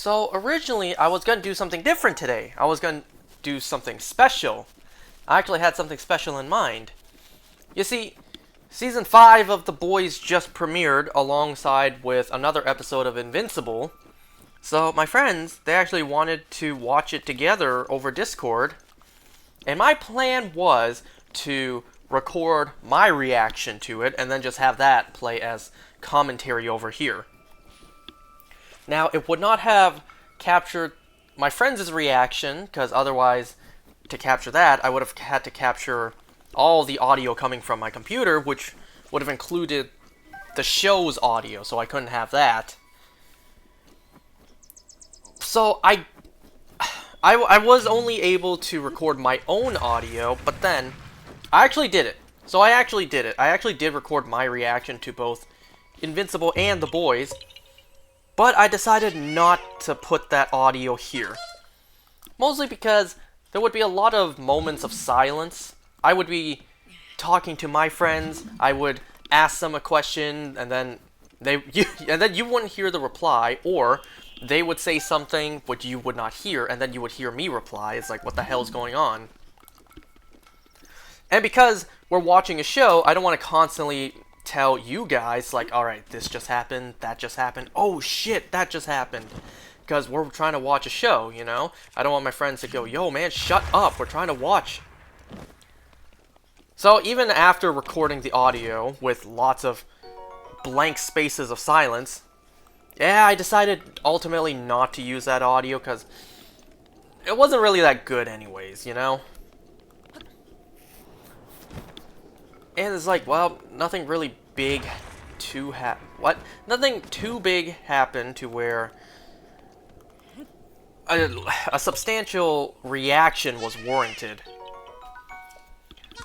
So originally, I was going to do something different today. I was going to do something special. I actually had something special in mind. You see, Season 5 of The Boys just premiered alongside with another episode of Invincible. So my friends, they actually wanted to watch it together over Discord. And my plan was to record my reaction to it and then just have that play as commentary over here. Now, it would not have captured my friends' reaction, because otherwise, to capture that, I would have had to capture all the audio coming from my computer, which would have included the show's audio, so I couldn't have that. So I was only able to record my own audio, but then I actually did it. So I actually did it. I actually did record my reaction to both Invincible and The Boys, but I decided not to put that audio here. Mostly because there would be a lot of moments of silence. I would be talking to my friends, I would ask them a question, and then you wouldn't hear the reply, or they would say something which you would not hear, and then you would hear me reply. It's like, what the hell is going on? And because we're watching a show, I don't want to constantly tell you guys, like, alright, this just happened, that just happened, oh shit, that just happened. Because we're trying to watch a show, you know? I don't want my friends to go, yo man, shut up, we're trying to watch. So even after recording the audio with lots of blank spaces of silence, yeah, I decided ultimately not to use that audio because it wasn't really that good anyways, you know? And it's like, well, nothing really big nothing too big happened to where a substantial reaction was warranted.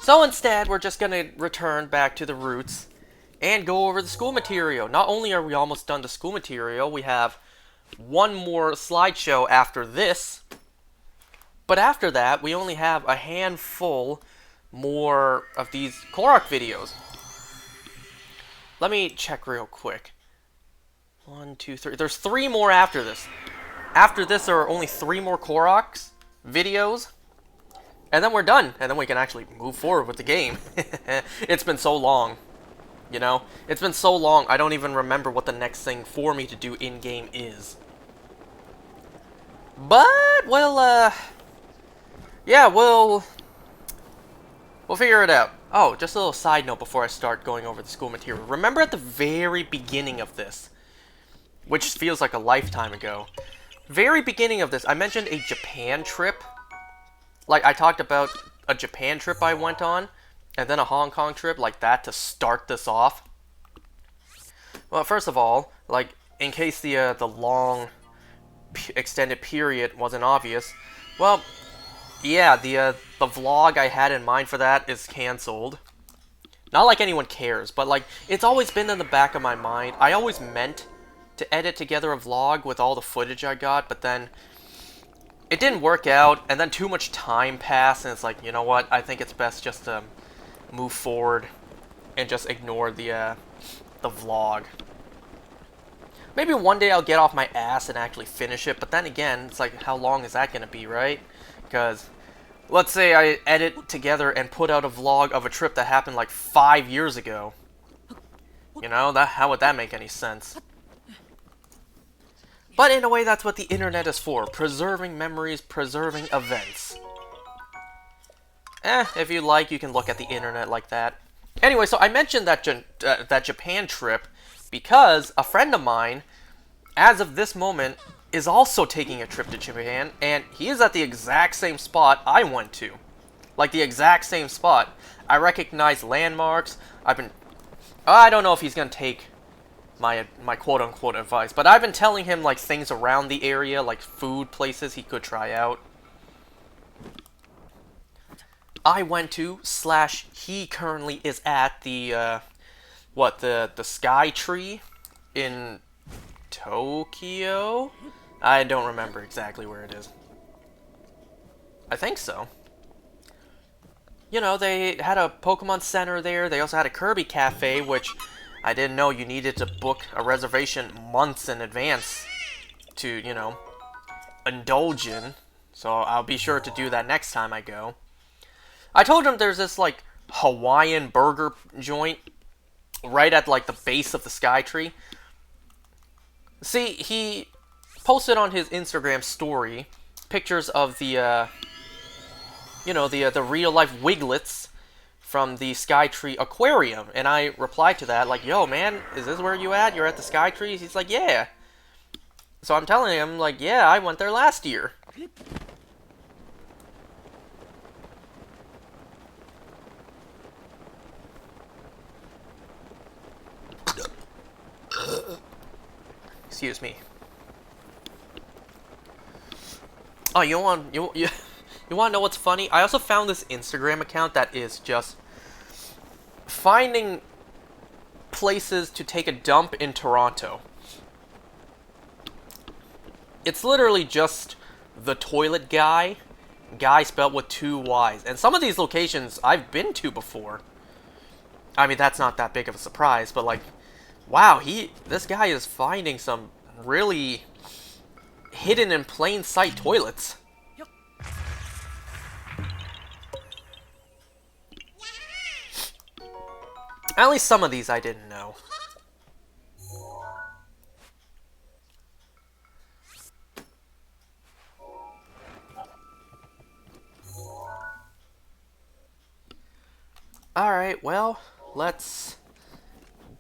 So instead, we're just gonna return back to the roots and go over the school material. Not only are we almost done the school material, we have one more slideshow after this, but after that, we only have a handful more of these Korok videos. Let me check real quick. 1, 2, 3. There's 3 more after this. After this, there are only 3 more Koroks videos. And then we're done. And then we can actually move forward with the game. It's been so long. You know? It's been so long, I don't even remember what the next thing for me to do in-game is. But, well, yeah, we'll figure it out. Oh, just a little side note before I start going over the school material. Remember at the very beginning of this, which feels like a lifetime ago, very beginning of this, I mentioned a Japan trip. Like, I talked about a Japan trip I went on, and then a Hong Kong trip like that to start this off. Well, first of all, like, in case the long, extended period wasn't obvious, well, yeah, the vlog I had in mind for that is cancelled. Not like anyone cares, but like, it's always been in the back of my mind. I always meant to edit together a vlog with all the footage I got, but then it didn't work out, and then too much time passed, and it's like, you know what, I think it's best just to move forward and just ignore the vlog. Maybe one day I'll get off my ass and actually finish it, but then again, it's like, how long is that gonna be, right? Because, let's say I edit together and put out a vlog of a trip that happened like 5 years ago. You know, how would that make any sense? But in a way, that's what the internet is for. Preserving memories, preserving events. If you like, you can look at the internet like that. Anyway, so I mentioned that that Japan trip because a friend of mine, as of this moment, is also taking a trip to Japan, and he is at the exact same spot I went to. Like, the exact same spot. I recognize landmarks. I don't know if he's gonna take my quote-unquote advice, but I've been telling him, like, things around the area, like food places he could try out. I went to, / he currently is at the, the Sky Tree in Tokyo? I don't remember exactly where it is. I think so. You know, they had a Pokemon Center there. They also had a Kirby Cafe, which I didn't know you needed to book a reservation months in advance to, you know, indulging, so I'll be sure to do that next time I go. I told him there's this, like, Hawaiian burger joint right at, like, the base of the Skytree. See, he posted on his Instagram story pictures of the, you know, the real-life Wiglets from the Skytree Aquarium, and I replied to that, like, yo, man, is this where you at? You're at the Skytree? He's like, yeah. So I'm telling him, like, yeah, I went there last year. Excuse me. Oh, you want to know what's funny? I also found this Instagram account that is just finding places to take a dump in Toronto. It's literally just the toilet guy spelled with 2 Y's. And some of these locations I've been to before. I mean, that's not that big of a surprise, but like, wow, this guy is finding some really hidden in plain sight toilets. At least some of these I didn't know. Alright, well, let's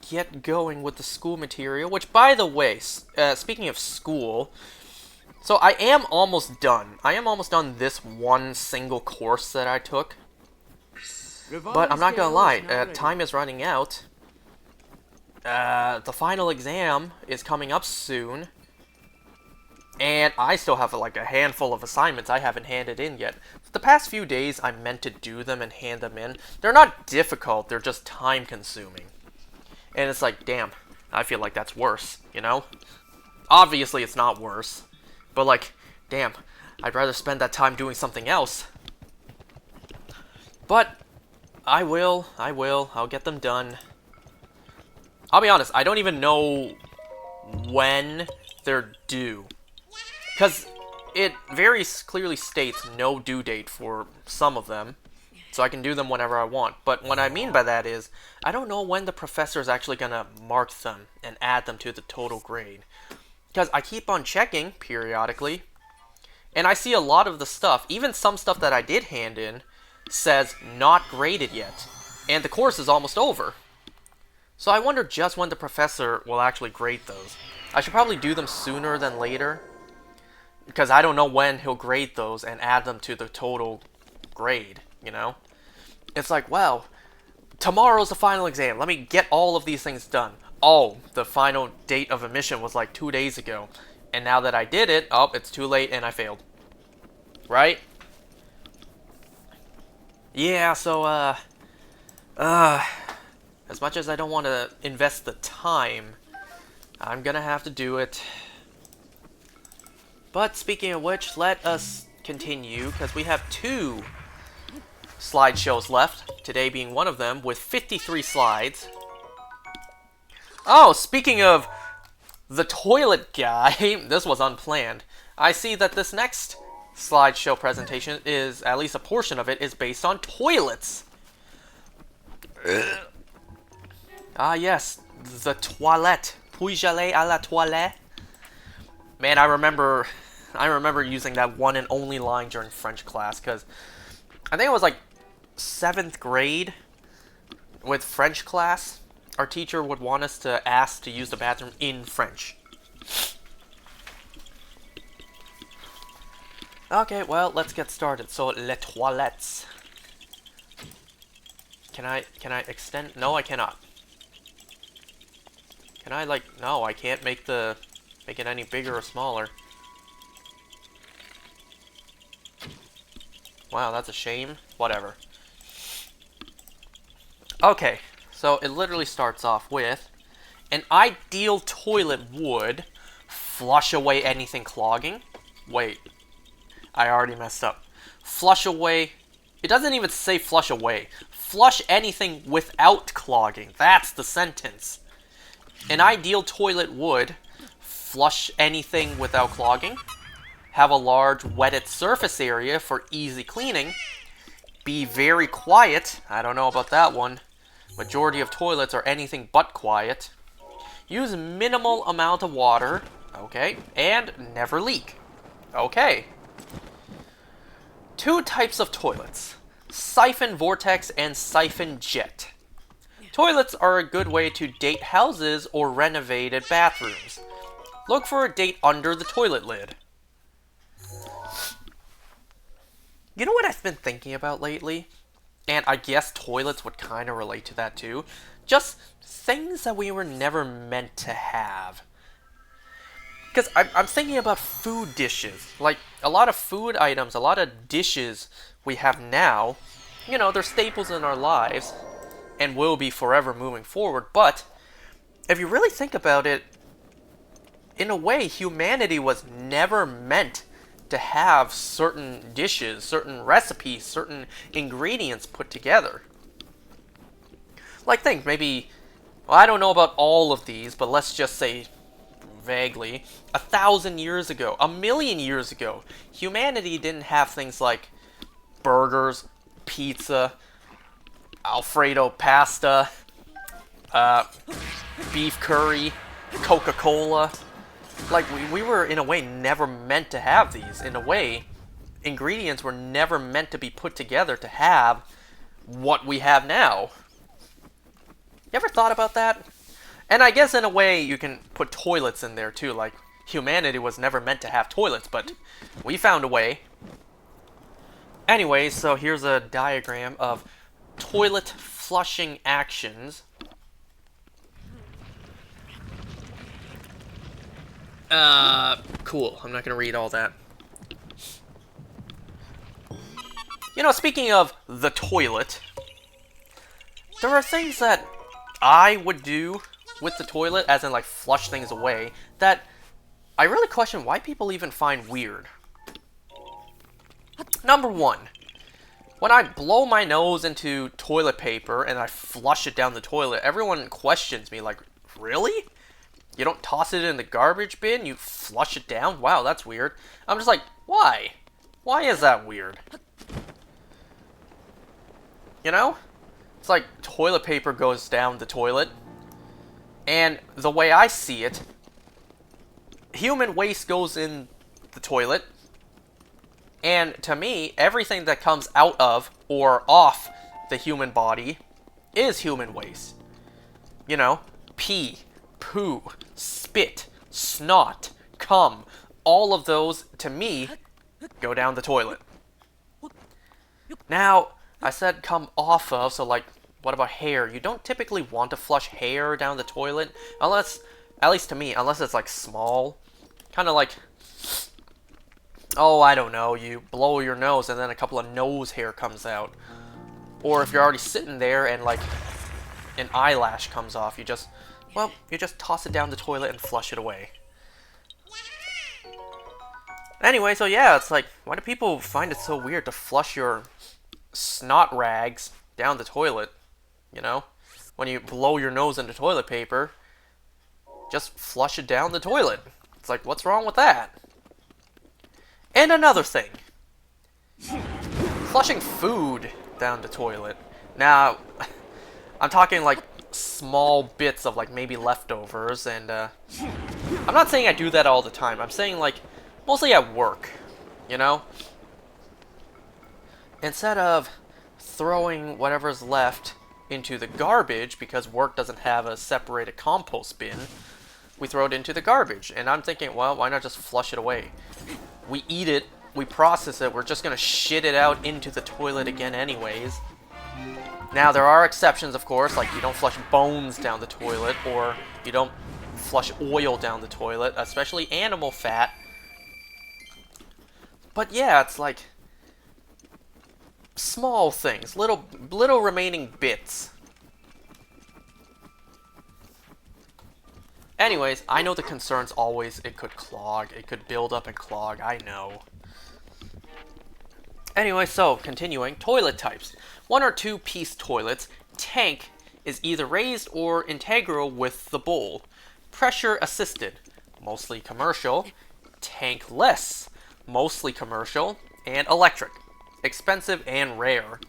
get going with the school material, which, by the way, speaking of school, so I am almost done. I am almost done this one single course that I took. But I'm not gonna lie, time is running out. The final exam is coming up soon. And I still have like a handful of assignments I haven't handed in yet. For the past few days, I meant to do them and hand them in. They're not difficult, they're just time consuming. And it's like, damn, I feel like that's worse, you know? Obviously it's not worse. But like, damn, I'd rather spend that time doing something else. But I'll get them done. I'll be honest, I don't even know when they're due. Because it very clearly states no due date for some of them. So I can do them whenever I want. But what I mean by that is, I don't know when the professor is actually going to mark them and add them to the total grade. Because I keep on checking periodically. And I see a lot of the stuff, even some stuff that I did hand in, says not graded yet. And the course is almost over. So I wonder just when the professor will actually grade those. I should probably do them sooner than later. Because I don't know when he'll grade those and add them to the total grade, you know? It's like, well, tomorrow's the final exam. Let me get all of these things done. Oh, the final date of admission was like 2 days ago. And now that I did it, oh, it's too late and I failed. Right? Yeah, so, as much as I don't want to invest the time, I'm gonna have to do it. But speaking of which, let us continue, because we have 2 slideshows left, today being one of them, with 53 slides. Oh, speaking of the toilet guy, this was unplanned. I see that this next slideshow presentation is, at least a portion of it, is based on toilets. Ah yes, the toilette. Puis-je aller à la toilette? Man, I remember using that one and only line during French class, because I think it was like 7th grade with French class. Our teacher would want us to ask to use the bathroom in French. Okay, well, let's get started. So, les toilettes. Can I extend? No, I cannot. Can I, like, no, I can't make it any bigger or smaller. Wow, that's a shame. Whatever. Okay, so it literally starts off with, an ideal toilet would flush away anything clogging. Wait, I already messed up. Flush away. It doesn't even say flush away. Flush anything without clogging. That's the sentence. An ideal toilet would flush anything without clogging. have a large wetted surface area for easy cleaning, be very quiet, I don't know about that one, majority of toilets are anything but quiet, use minimal amount of water, okay, and never leak, okay. 2 types of toilets, siphon vortex and siphon jet. Toilets are a good way to date houses or renovated bathrooms. Look for a date under the toilet lid. You know what I've been thinking about lately? And I guess toilets would kind of relate to that too. Just things that we were never meant to have. Because I'm thinking about food dishes. Like, a lot of food items, a lot of dishes we have now, you know, they're staples in our lives and will be forever moving forward. But if you really think about it, in a way, humanity was never meant to have certain dishes, certain recipes, certain ingredients put together. Like, think, maybe, well, I don't know about all of these, but let's just say, vaguely, 1,000 years ago, 1,000,000 years ago, humanity didn't have things like burgers, pizza, Alfredo pasta, beef curry, Coca-Cola. Like, we were, in a way, never meant to have these. In a way, ingredients were never meant to be put together to have what we have now. You ever thought about that? And I guess, in a way, you can put toilets in there, too. Like, humanity was never meant to have toilets, but we found a way. Anyway, so here's a diagram of toilet flushing actions. Cool. I'm not gonna read all that. You know, speaking of the toilet, there are things that I would do with the toilet, as in, like, flush things away, that I really question why people even find weird. Number 1. When I blow my nose into toilet paper and I flush it down the toilet, everyone questions me, like, really? You don't toss it in the garbage bin, you flush it down? Wow, that's weird. I'm just like, why? Why is that weird? You know? It's like toilet paper goes down the toilet. And the way I see it, human waste goes in the toilet. And to me, everything that comes out of or off the human body is human waste. You know, pee, poo, spit, snot, cum, all of those, to me, go down the toilet. Now, I said come off of, so, like, what about hair? You don't typically want to flush hair down the toilet, unless, at least to me, unless it's, like, small. Kind of like, oh, I don't know, you blow your nose and then a couple of nose hair comes out. Or if you're already sitting there and, like, an eyelash comes off, you just toss it down the toilet and flush it away. Anyway, so yeah, it's like, why do people find it so weird to flush your snot rags down the toilet? You know? When you blow your nose into toilet paper, just flush it down the toilet. It's like, what's wrong with that? And another thing. Flushing food down the toilet. Now, I'm talking like small bits of, like, maybe leftovers, and I'm not saying I do that all the time. I'm saying, like, mostly at work, you know? Instead of throwing whatever's left into the garbage, because work doesn't have a separated compost bin, we throw it into the garbage. And I'm thinking, well, why not just flush it away? We eat it, we process it, we're just gonna shit it out into the toilet again anyways. Now, there are exceptions, of course, like you don't flush bones down the toilet, or you don't flush oil down the toilet, especially animal fat. But yeah, it's like small things, little remaining bits. Anyways, I know the concern's always it could clog, it could build up and clog, I know. Anyway, so, continuing, toilet types. 1 or 2 piece toilets. Tank is either raised or integral with the bowl. Pressure assisted, mostly commercial. Tankless, mostly commercial, and electric, expensive and rare.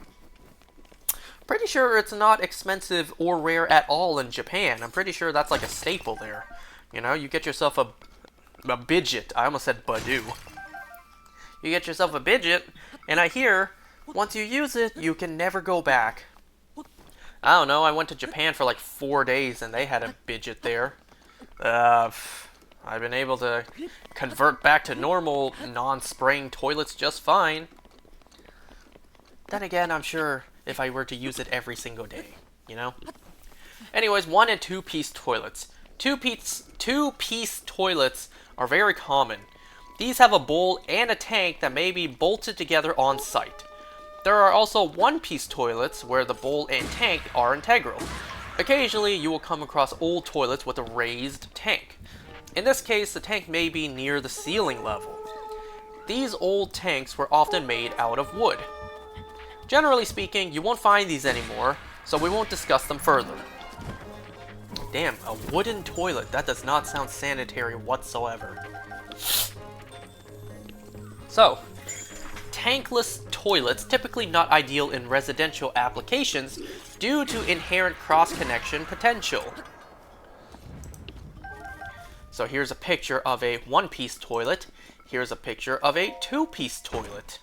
Pretty sure it's not expensive or rare at all in Japan. I'm pretty sure that's like a staple there. You know, you get yourself a Bidget. I almost said Badoo. You get yourself a Bidget, and I hear, once you use it, you can never go back. I don't know, I went to Japan for like 4 days and they had a Bidget there. I've been able to convert back to normal, non-spraying toilets just fine. Then again, I'm sure if I were to use it every single day, you know? Anyways, 1- and 2-piece toilets. Two-piece toilets are very common. These have a bowl and a tank that may be bolted together on site. There are also 1-piece toilets where the bowl and tank are integral. Occasionally, you will come across old toilets with a raised tank. In this case, the tank may be near the ceiling level. These old tanks were often made out of wood. Generally speaking, you won't find these anymore, so we won't discuss them further. Damn, a wooden toilet. That does not sound sanitary whatsoever. So, tankless toilets typically not ideal in residential applications due to inherent cross-connection potential. So here's a picture of a 1-piece toilet. Here's a picture of a 2-piece toilet.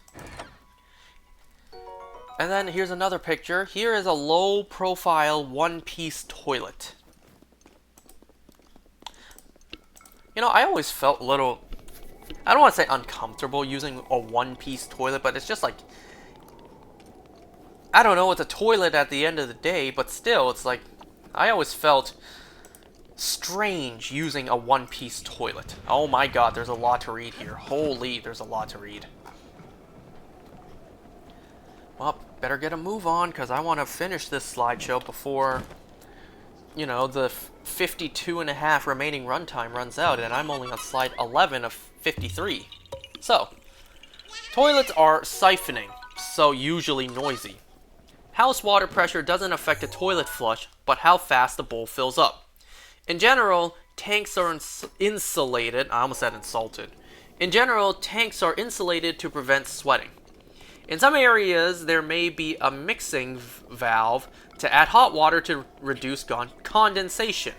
And then here's another picture. Here is a low-profile 1-piece toilet. You know, I always felt a little, I don't want to say uncomfortable using a 1-piece toilet, but it's just like, I don't know, it's a toilet at the end of the day, but still, it's like, I always felt strange using a 1-piece toilet. Oh my god, there's a lot to read here. Holy, there's a lot to read. Well, better get a move on, because I want to finish this slideshow before, you know, the 52.5 remaining runtime runs out, and I'm only on slide 11 of 53. So, toilets are siphoning, so usually noisy. House water pressure doesn't affect a toilet flush, but how fast the bowl fills up. In general, tanks are insulated. I almost said insulted. In general, tanks are insulated to prevent sweating. In some areas, there may be a mixing valve to add hot water to reduce condensation.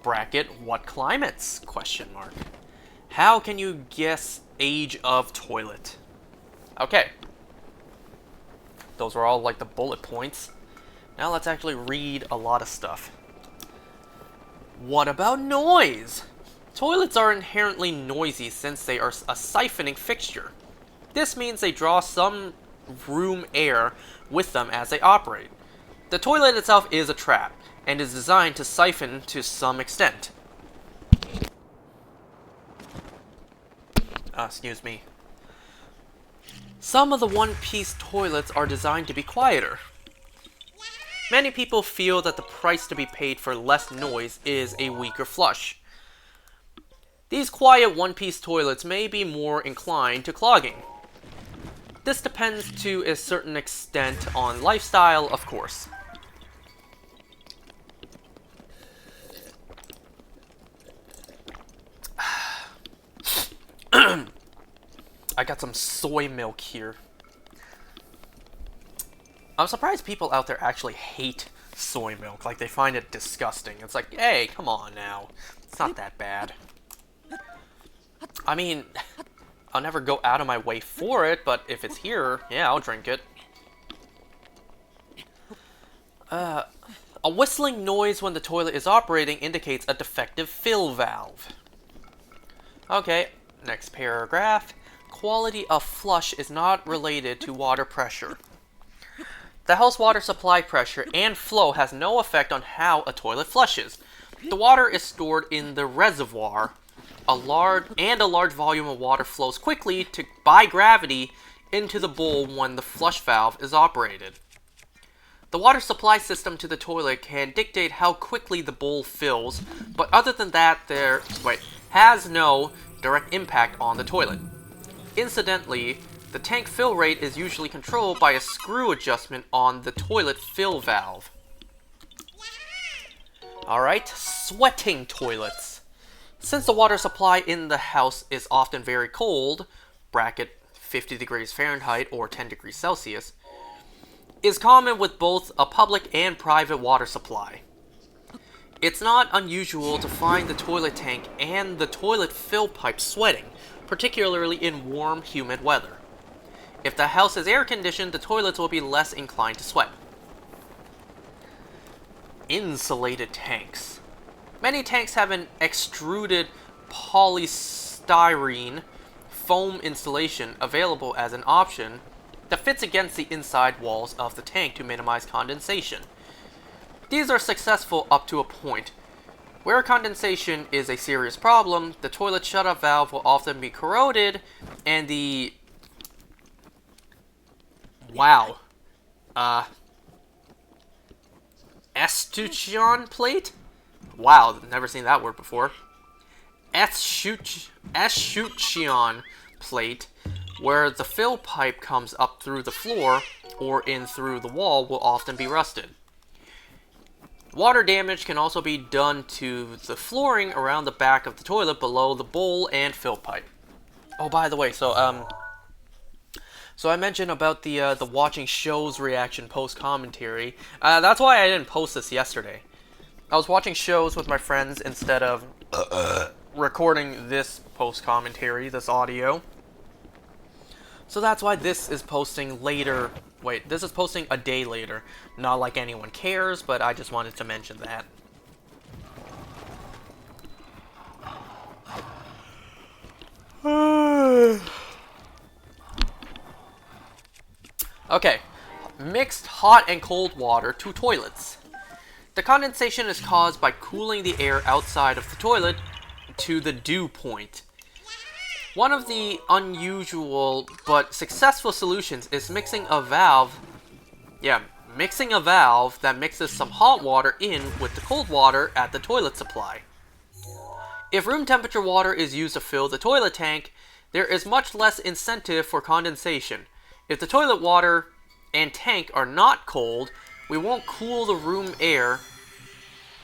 Bracket, what climates? Question mark. How can you guess age of toilet? Okay. Those are all like the bullet points. Now let's actually read a lot of stuff. What about noise? Toilets are inherently noisy since they are a siphoning fixture. This means they draw some room air with them as they operate. The toilet itself is a trap, and is designed to siphon to some extent. Excuse me. Some of the 1-piece toilets are designed to be quieter. Many people feel that the price to be paid for less noise is a weaker flush. These quiet 1-piece toilets may be more inclined to clogging. This depends to a certain extent on lifestyle, of course. I got some soy milk here. I'm surprised people out there actually hate soy milk. Like, they find it disgusting. It's like, hey, come on now. It's not that bad. I mean, I'll never go out of my way for it, but if it's here, yeah, I'll drink it. A whistling noise when the toilet is operating indicates a defective fill valve. Okay, next paragraph. Quality of flush is not related to water pressure. The house water supply pressure and flow has no effect on how a toilet flushes. The water is stored in the reservoir. A large volume of water flows quickly by gravity into the bowl when the flush valve is operated. The water supply system to the toilet can dictate how quickly the bowl fills, but other than that, has no direct impact on the toilet. Incidentally, the tank fill rate is usually controlled by a screw adjustment on the toilet fill valve. Alright, sweating toilets. Since the water supply in the house is often very cold, bracket 50 degrees Fahrenheit or 10 degrees Celsius, is common with both a public and private water supply. It's not unusual to find the toilet tank and the toilet fill pipe sweating, particularly in warm, humid weather. If the house is air conditioned, the toilets will be less inclined to sweat. Insulated tanks. Many tanks have an extruded polystyrene foam insulation available as an option that fits against the inside walls of the tank to minimize condensation. These are successful up to a point. Where condensation is a serious problem, the toilet shut-off valve will often be corroded and the escutcheon plate? Wow, never seen that word before. Escutcheon plate, where the fill pipe comes up through the floor or in through the wall, will often be rusted. Water damage can also be done to the flooring around the back of the toilet below the bowl and fill pipe. Oh, by the way, so I mentioned about the watching shows reaction post commentary. That's why I didn't post this yesterday. I was watching shows with my friends instead of recording this post commentary, this audio. So that's why this is posting later. Wait, this is posting a day later. Not like anyone cares, but I just wanted to mention that. Okay, mixed hot and cold water to toilets. The condensation is caused by cooling the air outside of the toilet to the dew point. One of the unusual but successful solutions is mixing a valve that mixes some hot water in with the cold water at the toilet supply. If room temperature water is used to fill the toilet tank, there is much less incentive for condensation. If the toilet water and tank are not cold, we won't cool the room air.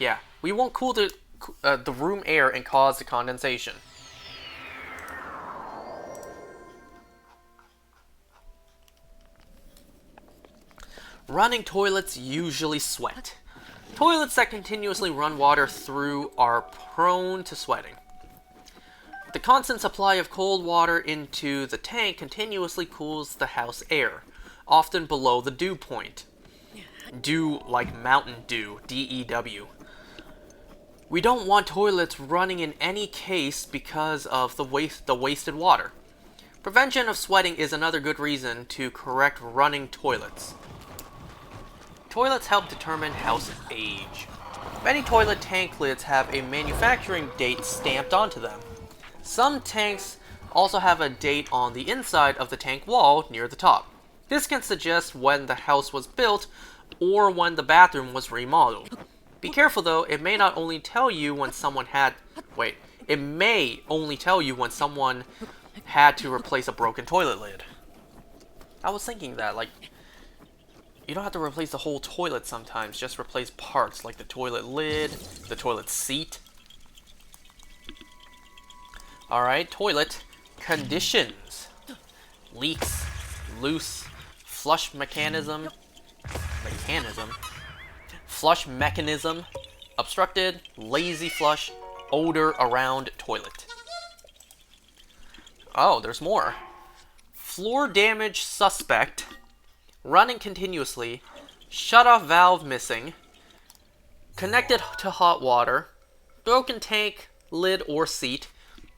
Yeah, we won't cool the room air and cause the condensation. Running toilets usually sweat. Toilets that continuously run water through are prone to sweating. The constant supply of cold water into the tank continuously cools the house air, often below the dew point. Dew like Mountain Dew, D-E-W. We don't want toilets running in any case because of the wasted water. Prevention of sweating is another good reason to correct running toilets. Toilets help determine house age. Many toilet tank lids have a manufacturing date stamped onto them. Some tanks also have a date on the inside of the tank wall near the top. This can suggest when the house was built or when the bathroom was remodeled. Be careful though, it may only tell you when someone had to replace a broken toilet lid. I was thinking that, like, you don't have to replace the whole toilet sometimes, just replace parts like the toilet lid, the toilet seat. Alright, toilet conditions. Leaks, loose, flush mechanism, obstructed, lazy flush, odor around toilet. Oh, there's more. Floor damage suspect, running continuously, shut-off valve missing, connected to hot water, broken tank, lid or seat,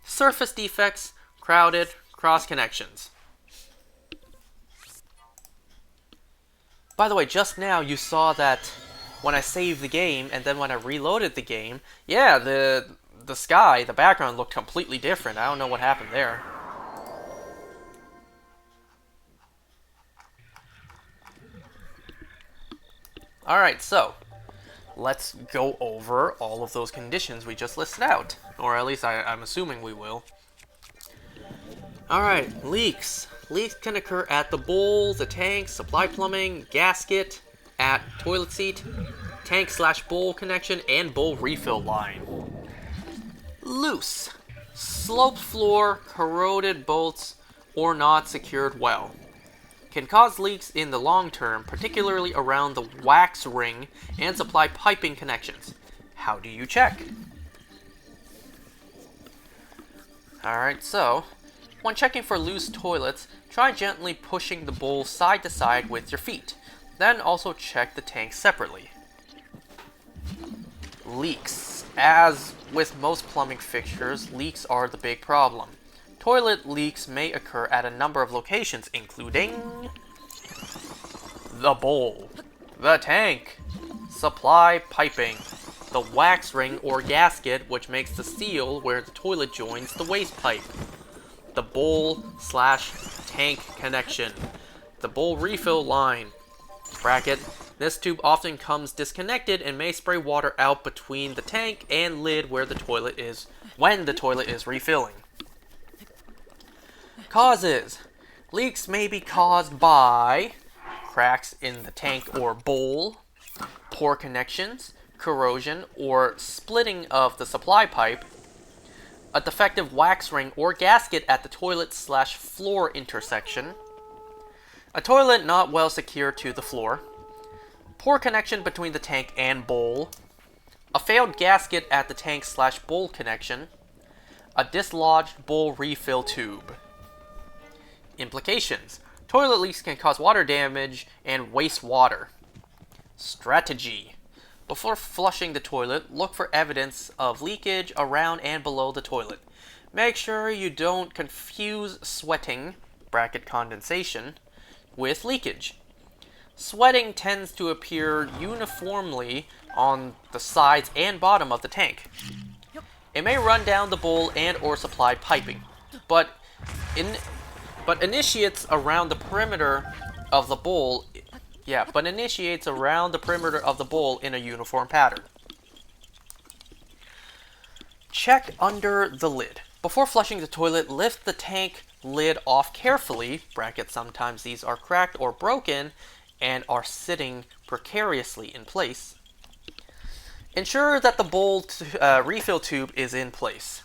surface defects, crowded, cross connections. By the way, just now you saw that when I saved the game and then when I reloaded the game, yeah, the sky, the background looked completely different. I don't know what happened there. Alright, so let's go over all of those conditions we just listed out. Or at least I'm assuming we will. Alright, leaks. Leaks can occur at the bowl, the tank, supply plumbing, gasket, at toilet seat, tank/bowl connection, and bowl refill line. Loose. Sloped floor, corroded bolts, or not secured well. Can cause leaks in the long term, particularly around the wax ring and supply piping connections. How do you check? Alright, so, when checking for loose toilets, try gently pushing the bowl side to side with your feet. Then also check the tank separately. Leaks. As with most plumbing fixtures, leaks are the big problem. Toilet leaks may occur at a number of locations, including the bowl, the tank, supply piping, the wax ring or gasket which makes the seal where the toilet joins the waste pipe, the bowl/tank connection, the bowl refill line, bracket. This tube often comes disconnected and may spray water out between the tank and lid where the toilet is when the toilet is refilling. Causes. Leaks may be caused by cracks in the tank or bowl, poor connections, corrosion or splitting of the supply pipe, a defective wax ring or gasket at the toilet/floor intersection, a toilet not well secured to the floor, poor connection between the tank and bowl, a failed gasket at the tank/bowl connection, a dislodged bowl refill tube. Implications. Toilet leaks can cause water damage and waste water. Strategy. Before flushing the toilet, look for evidence of leakage around and below the toilet. Make sure you don't confuse sweating, bracket condensation, with leakage. Sweating tends to appear uniformly on the sides and bottom of the tank. It may run down the bowl and or supply piping, but initiates around the perimeter of the bowl. Initiates around the perimeter of the bowl in a uniform pattern. Check under the lid. Before flushing the toilet, lift the tank lid off carefully, bracket sometimes these are cracked or broken and are sitting precariously in place. Ensure that the bowl refill tube is in place.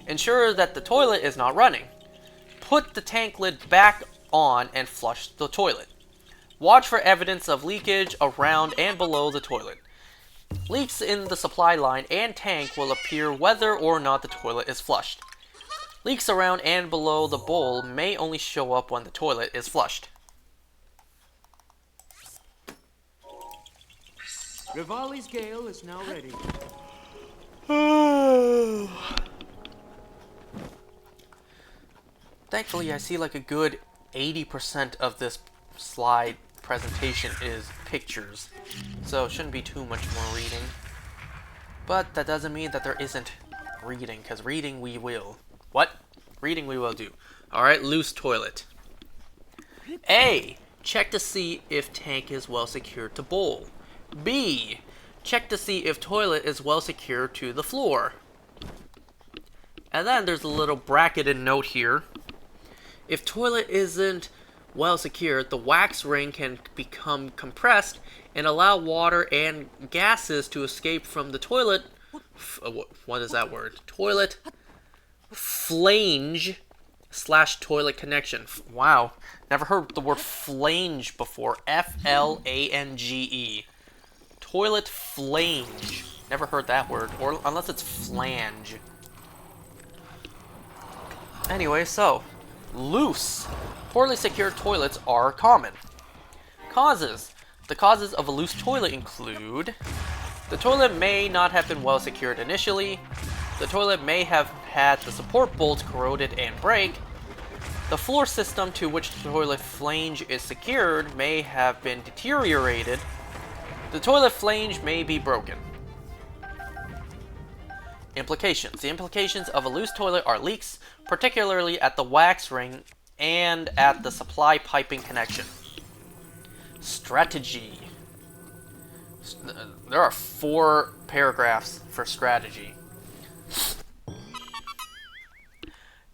Ensure that the toilet is not running. Put the tank lid back on and flush the toilet. Watch for evidence of leakage around and below the toilet. Leaks in the supply line and tank will appear whether or not the toilet is flushed. Leaks around and below the bowl may only show up when the toilet is flushed. Rivali's Gale is now ready. Thankfully, I see like a good 80% of this slide presentation is pictures, so it shouldn't be too much more reading. But that doesn't mean that there isn't reading, because reading we will. What? Reading we will do. Alright, loose toilet. A. Check to see if tank is well secured to bowl. B. Check to see if toilet is well secured to the floor. And then there's a little bracketed note here. If toilet isn't well secured, the wax ring can become compressed and allow water and gases to escape from the toilet. What is that word? Toilet flange / toilet connection. Wow, never heard the word flange before. F-L-A-N-G-E. Toilet flange. Never heard that word, or unless it's flange. Anyway, so loose, poorly secured toilets are common. Causes. The causes of a loose toilet include: the toilet may not have been well secured initially, the toilet may have had the support bolts corroded and break, the floor system to which the toilet flange is secured may have been deteriorated, the toilet flange may be broken. Implications. The implications of a loose toilet are leaks, particularly at the wax ring and at the supply piping connection. Strategy. There are 4 paragraphs for strategy.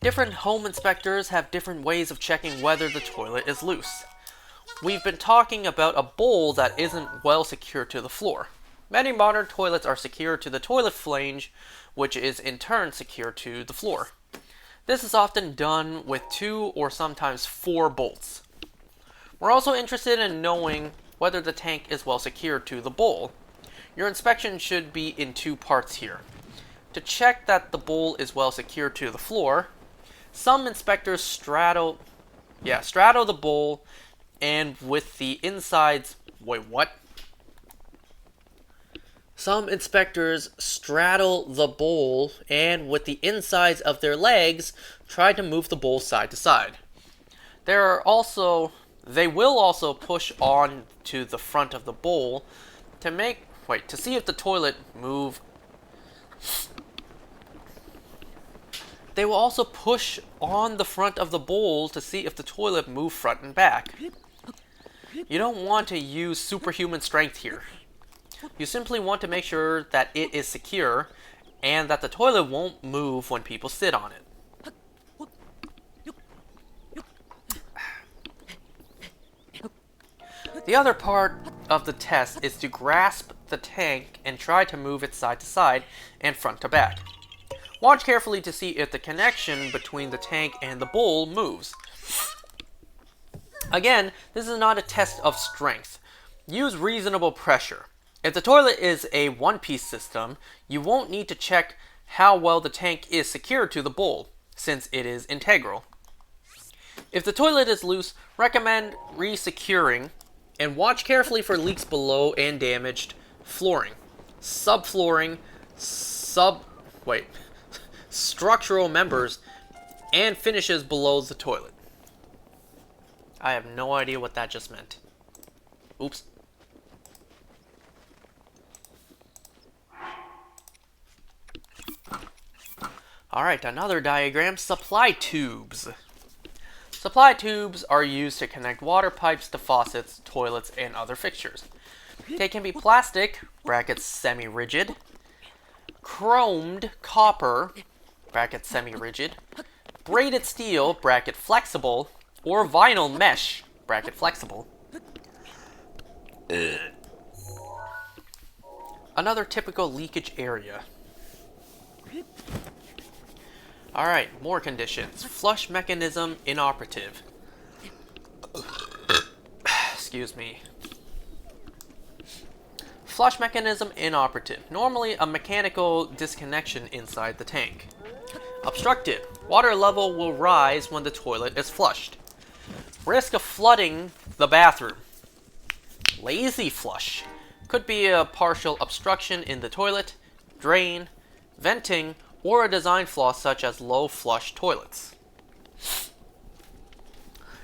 Different home inspectors have different ways of checking whether the toilet is loose. We've been talking about a bowl that isn't well secured to the floor. Many modern toilets are secured to the toilet flange, which is in turn secured to the floor. This is often done with 2 or sometimes 4 bolts. We're also interested in knowing whether the tank is well secured to the bowl. Your inspection should be in 2 parts here. To check that the bowl is well secured to the floor, some inspectors straddle the bowl and with the insides... Wait, what? Some inspectors straddle the bowl and with the insides of their legs try to move the bowl side to side. They will also push on to the front of the bowl to see if the toilet move. They will also push on the front of the bowl to see if the toilet move front and back. You don't want to use superhuman strength here. You simply want to make sure that it is secure and that the toilet won't move when people sit on it. The other part of the test is to grasp the tank and try to move it side to side and front to back. Watch carefully to see if the connection between the tank and the bowl moves. Again, this is not a test of strength. Use reasonable pressure. If the toilet is a one-piece system, you won't need to check how well the tank is secured to the bowl, since it is integral. If the toilet is loose, recommend re-securing and watch carefully for leaks below and damaged flooring, subflooring, structural members, and finishes below the toilet. I have no idea what that just meant. Oops. Alright, another diagram, supply tubes. Supply tubes are used to connect water pipes to faucets, toilets, and other fixtures. They can be plastic, brackets semi-rigid, chromed copper, bracket semi-rigid, braided steel, bracket flexible, or vinyl mesh, bracket flexible. Another typical leakage area. Alright, more conditions. Flush mechanism inoperative. Excuse me. Flush mechanism inoperative. Normally a mechanical disconnection inside the tank. Obstructed. Water level will rise when the toilet is flushed. Risk of flooding the bathroom. Lazy flush. Could be a partial obstruction in the toilet, drain, venting, or a design flaw such as low flush toilets.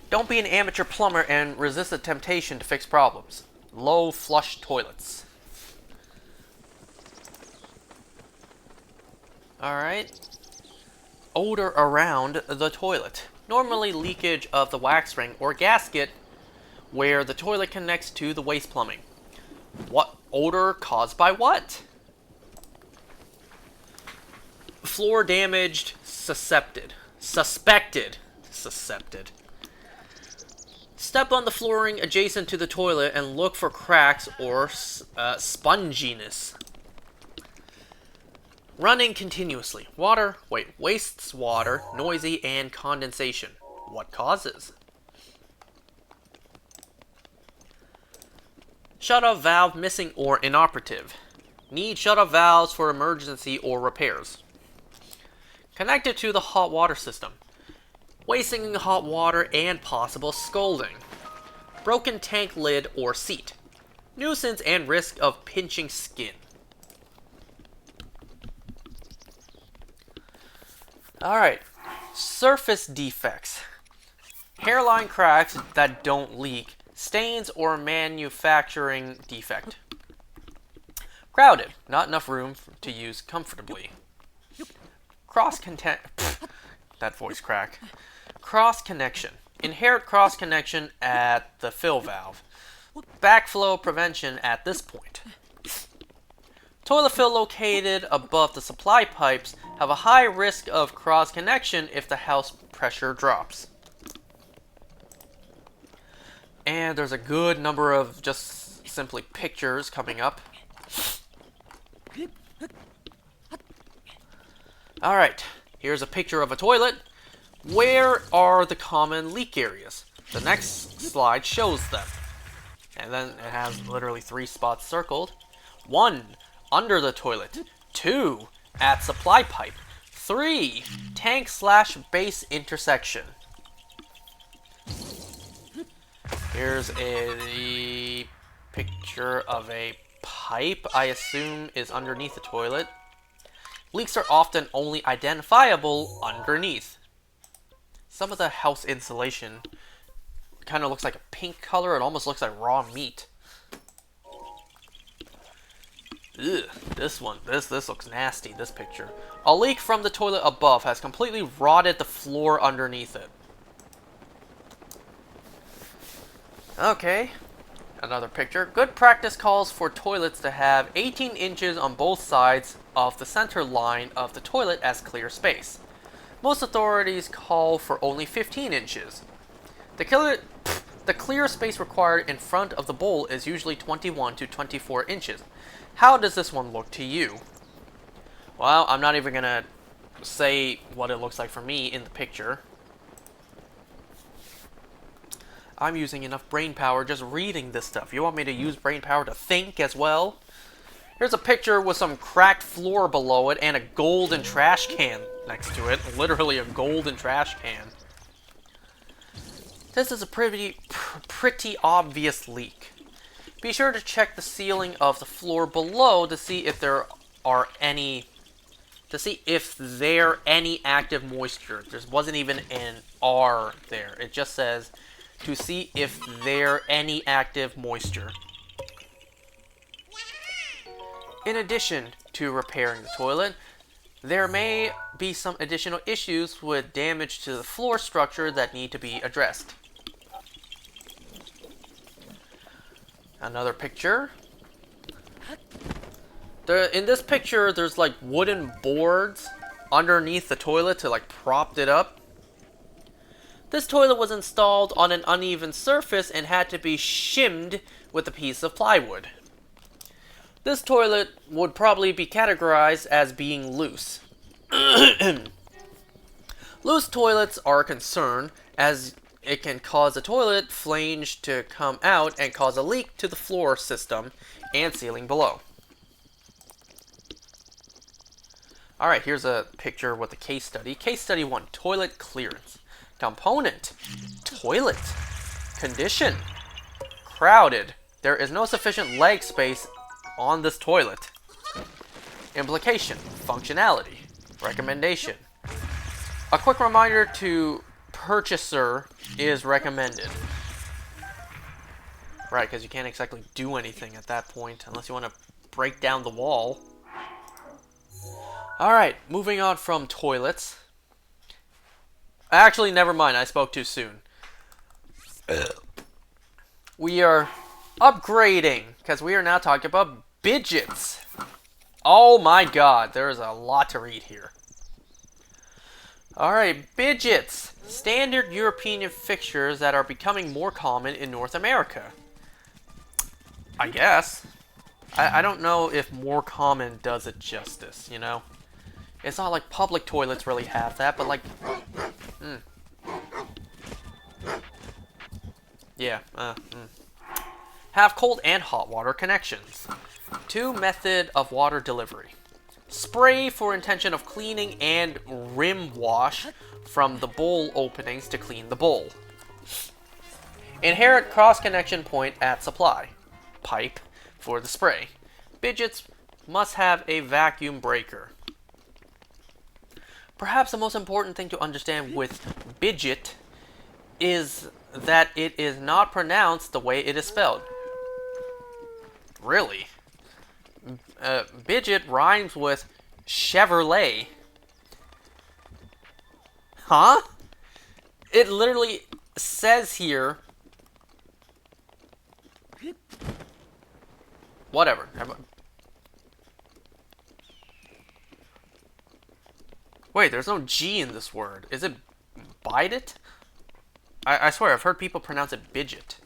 Don't be an amateur plumber and resist the temptation to fix problems. Low flush toilets. Alright. Odor around the toilet. Normally leakage of the wax ring or gasket where the toilet connects to the waste plumbing. What odor caused by what? Floor damaged, suspected. Step on the flooring adjacent to the toilet and look for cracks or sponginess. Running continuously. Wastes water, noisy, and condensation. What causes? Shut-off valve missing or inoperative. Need shut-off valves for emergency or repairs. Connected to the hot water system. Wasting hot water and possible scalding. Broken tank lid or seat. Nuisance and risk of pinching skin. Alright. Surface defects. Hairline cracks that don't leak. Stains or manufacturing defect. Crowded. Not enough room to use comfortably. That voice crack. Cross connection. Inherent cross connection at the fill valve. Backflow prevention at this point. Toilet fill located above the supply pipes have a high risk of cross connection if the house pressure drops. And there's a good number of just simply pictures coming up. Alright, here's a picture of a toilet. Where are the common leak areas? The next slide shows them. And then it has literally 3 spots circled. 1, under the toilet. 2, at supply pipe. 3, tank/base intersection. Here's a picture of a pipe, I assume is underneath the toilet. Leaks are often only identifiable underneath. Some of the house insulation kind of looks like a pink color. It almost looks like raw meat. Ugh, this looks nasty, this picture. A leak from the toilet above has completely rotted the floor underneath it. Okay, another picture. Good practice calls for toilets to have 18 inches on both sides of the center line of the toilet as clear space. Most authorities call for only 15 inches. The clear space required in front of the bowl is usually 21 to 24 inches. How does this one look to you? Well, I'm not even gonna say what it looks like for me in the picture. I'm using enough brain power just reading this stuff. You want me to use brain power to think as well? Here's a picture with some cracked floor below it and a golden trash can next to it. Literally a golden trash can. This is a pretty obvious leak. Be sure to check the ceiling of the floor below to see if there any active moisture. There wasn't even an R there. It just says to see if there any active moisture. In addition to repairing the toilet, there may be some additional issues with damage to the floor structure that need to be addressed. Another picture. In this picture, there's like wooden boards underneath the toilet to like prop it up. This toilet was installed on an uneven surface and had to be shimmed with a piece of plywood. This toilet would probably be categorized as being loose. Loose toilets are a concern as it can cause the toilet flange to come out and cause a leak to the floor system and ceiling below. Alright, here's a picture with a case study. Case study 1, toilet clearance. Component, toilet. Condition, crowded. There is no sufficient leg space on this toilet. Implication, functionality. Recommendation. A quick reminder to purchaser is recommended. Right, because you can't exactly do anything at that point unless you want to break down the wall. Alright, moving on from toilets. Actually, never mind, I spoke too soon. We are upgrading, because we are now talking about Bidgets. Oh my god, there is a lot to read here. Alright, Bidgets. Standard European fixtures that are becoming more common in North America. I guess. I don't know if more common does it justice, you know? It's not like public toilets really have that, but like... Yeah, Have cold and hot water connections. 2 method of water delivery. Spray for intention of cleaning and rim wash from the bowl openings to clean the bowl. Inherent cross-connection point at supply. Pipe for the spray. Bidgets must have a vacuum breaker. Perhaps the most important thing to understand with Bidget is that it is not pronounced the way it is spelled. Really? Bidget rhymes with Chevrolet. Huh? It literally says here... Whatever. Wait, there's no G in this word. Is it bide it? I swear, I've heard people pronounce it Bidget.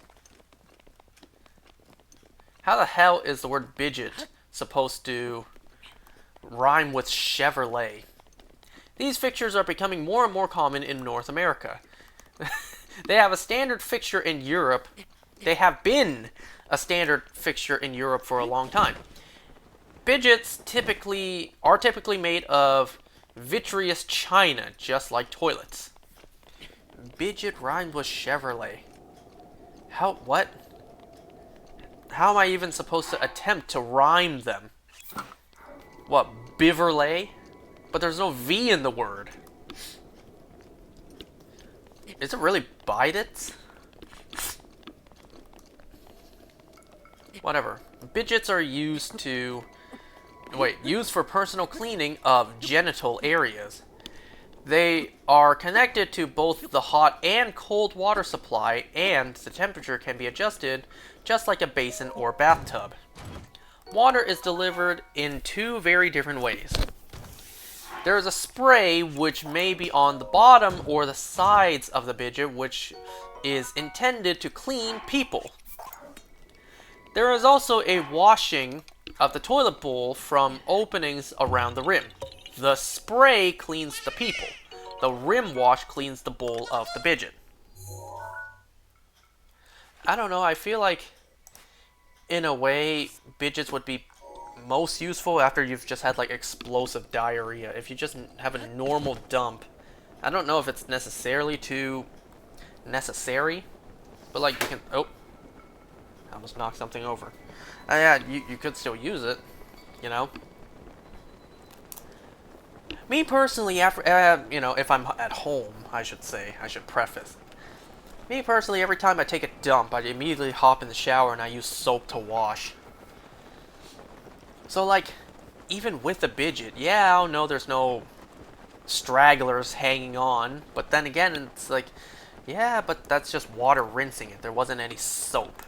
How the hell is the word Bidget supposed to rhyme with Chevrolet. These fixtures are becoming more and more common in North America. They have a standard fixture in Europe. They have been a standard fixture in Europe for a long time. Bidgets are typically made of vitreous china, just like toilets. Bidget rhymes with Chevrolet. What? How am I even supposed to attempt to rhyme them? What, Biverlay? But there's no V in the word. Is it really Bidets? Whatever. Bidgets are used for personal cleaning of genital areas. They are connected to both the hot and cold water supply, and the temperature can be adjusted just like a basin or bathtub. Water is delivered in two very different ways. There is a spray which may be on the bottom or the sides of the bidget, which is intended to clean people. There is also a washing of the toilet bowl from openings around the rim. The spray cleans the people. The rim wash cleans the bowl of the bidget. I don't know, I feel like, in a way, bidgets would be most useful after you've just had, like, explosive diarrhea. If you just have a normal dump. I don't know if it's necessarily too necessary, but, like, you can... Oh. I almost knocked something over. Yeah, you could still use it, you know? Me personally, if I'm at home, I should preface. Me personally, every time I take a dump, I immediately hop in the shower and I use soap to wash. So, like, even with the bidget, yeah, I know there's no stragglers hanging on, but then again, it's like, yeah, but that's just water rinsing it. There wasn't any soap.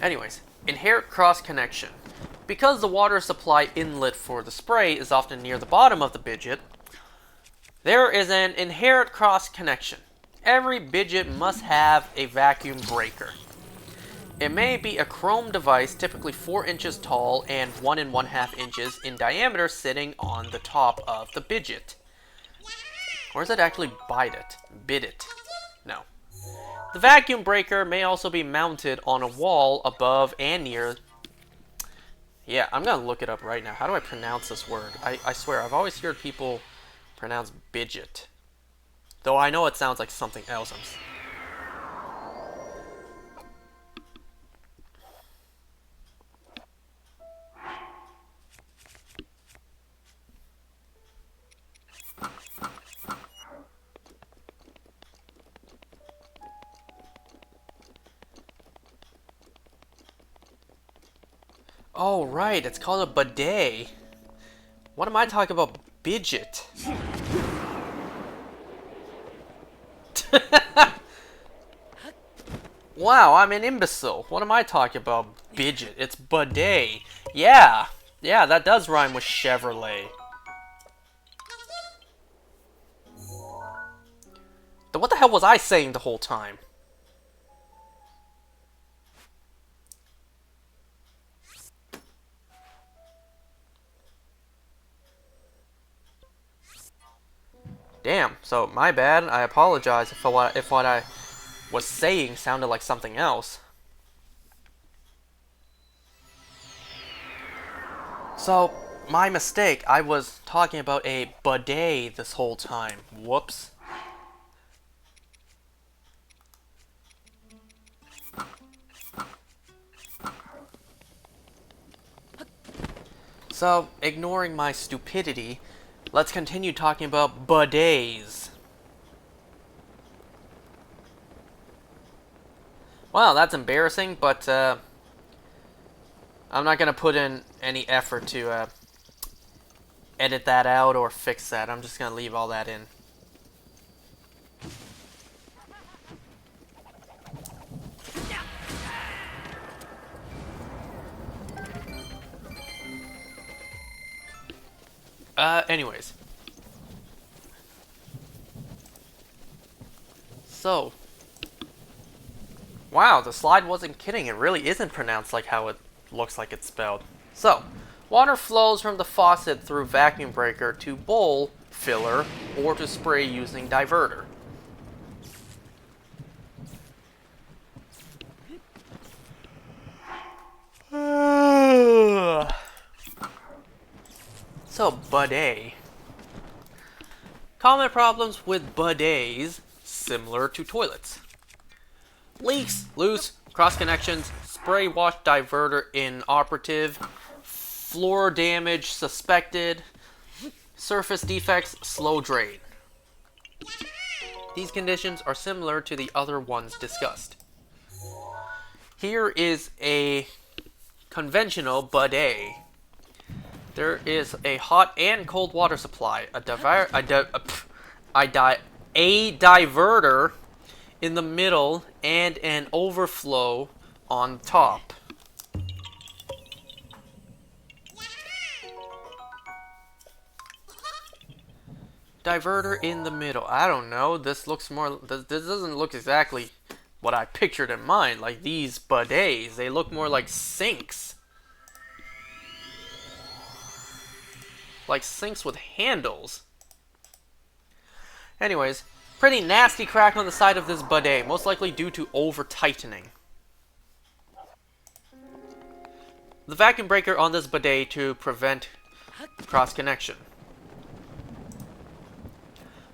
Anyways, inherent cross-connection. Because the water supply inlet for the spray is often near the bottom of the bidget, there is an inherent cross-connection. Every bidget must have a vacuum breaker. It may be a chrome device, typically 4 inches tall and 1 1/2 inches in diameter, sitting on the top of the bidget. Or is it actually bidget? No. The vacuum breaker may also be mounted on a wall above and near... Yeah, I'm gonna look it up right now. How do I pronounce this word? I swear, I've always heard people pronounce bidget. Though I know it sounds like something else. Oh, right, it's called a bidet. What am I talking about? Bidget. Wow, I'm an imbecile. What am I talking about? Bidget. It's bidet. Yeah, that does rhyme with Chevrolet. Then what the hell was I saying the whole time? Damn, so my bad. I apologize if what I was saying sounded like something else. So, my mistake. I was talking about a bidet this whole time. Whoops. So, ignoring my stupidity, let's continue talking about bidets. Wow, that's embarrassing, but I'm not going to put in any effort to edit that out or fix that. I'm just going to leave all that in. Anyways. So. Wow, the slide wasn't kidding. It really isn't pronounced like how it looks like it's spelled. So, water flows from the faucet through vacuum breaker to bowl, filler, or to spray using diverter. So, bidet. Common problems with bidets, similar to toilets. Leaks, loose, cross connections, spray wash diverter inoperative, floor damage suspected, surface defects, slow drain. These conditions are similar to the other ones discussed. Here is a conventional bidet. There is a hot and cold water supply, a diverter in the middle, and an overflow on top. Diverter in the middle. I don't know. This looks more. This doesn't look exactly what I pictured in mind. Like these bidets, they look more like sinks. Like sinks with handles. Anyways, pretty nasty crack on the side of this bidet, most likely due to over-tightening. The vacuum breaker on this bidet to prevent cross-connection.